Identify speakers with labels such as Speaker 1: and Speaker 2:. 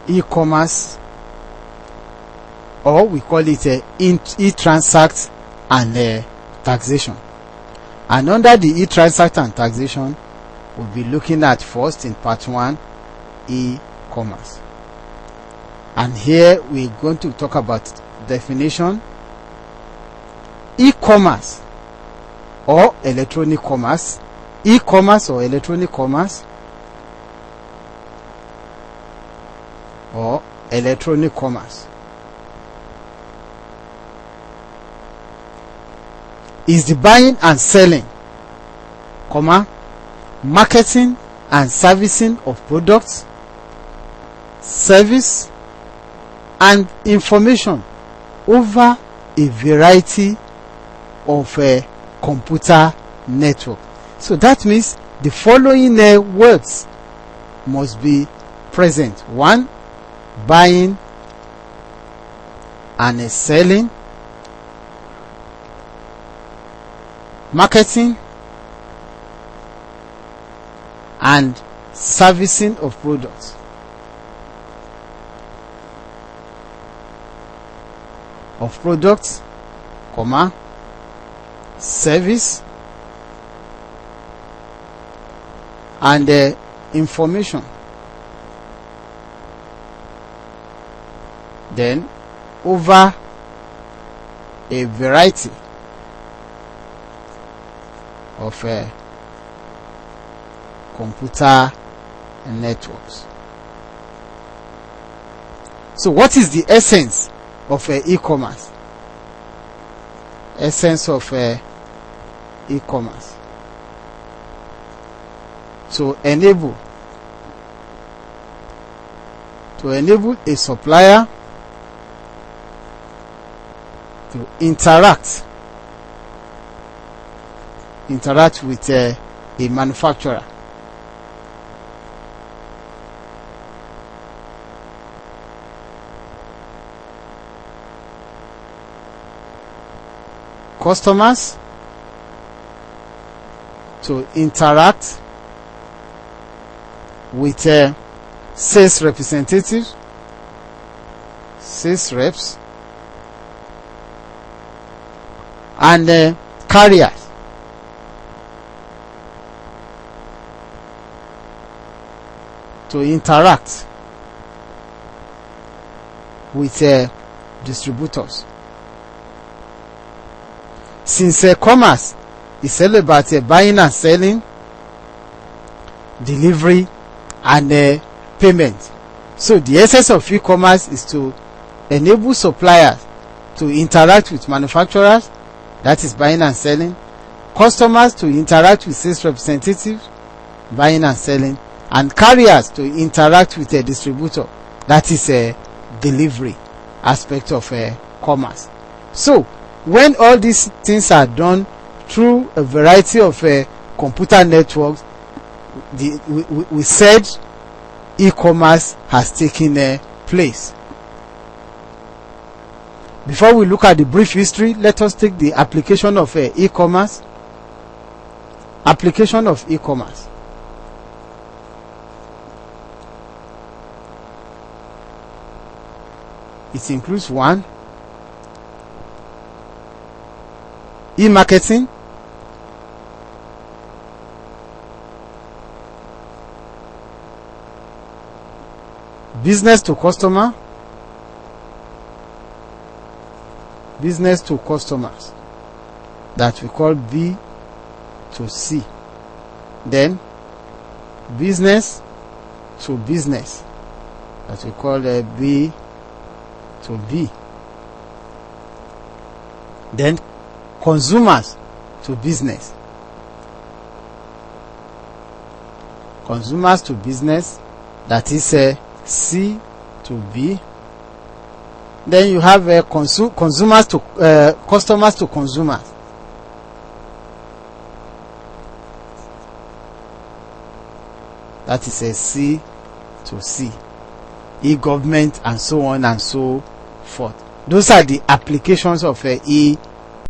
Speaker 1: e-commerce, or we call it e-transact and taxation. And under the e-transact and taxation, we'll be looking at first in part 1, e-commerce. And here we're going to talk about definition. E-commerce or electronic commerce, e-commerce or electronic commerce, or electronic commerce is the buying and selling, marketing and servicing of products, service and information over a variety of computer network. So that means the following words must be present. 1, buying and selling, marketing and servicing of products. Service and information. Then over a variety of computer networks. So what is the essence of e-commerce? Essence of e-commerce: to enable a supplier to interact with a manufacturer, customers to interact with sales representatives, sales reps, and carriers to interact with distributors. Since commerce is all about buying and selling, delivery and payment, so the essence of e-commerce is to enable suppliers to interact with manufacturers, that is buying and selling, customers to interact with sales representatives, buying and selling, and carriers to interact with a distributor, that is a delivery aspect of commerce. So when all these things are done through a variety of computer networks, we said e-commerce has taken place. Before we look at the brief history, let us take the application of e-commerce. Application of e-commerce. It includes 1, e-marketing, business to customer, business to customers, that we call B to C. Then business to business, that we call B to B. Then consumers to business, consumers to business, that is C to B. Then you have consumers to customers to consumers, that is a C to C, e-government, and so on and so forth. Those are the applications of e-commerce.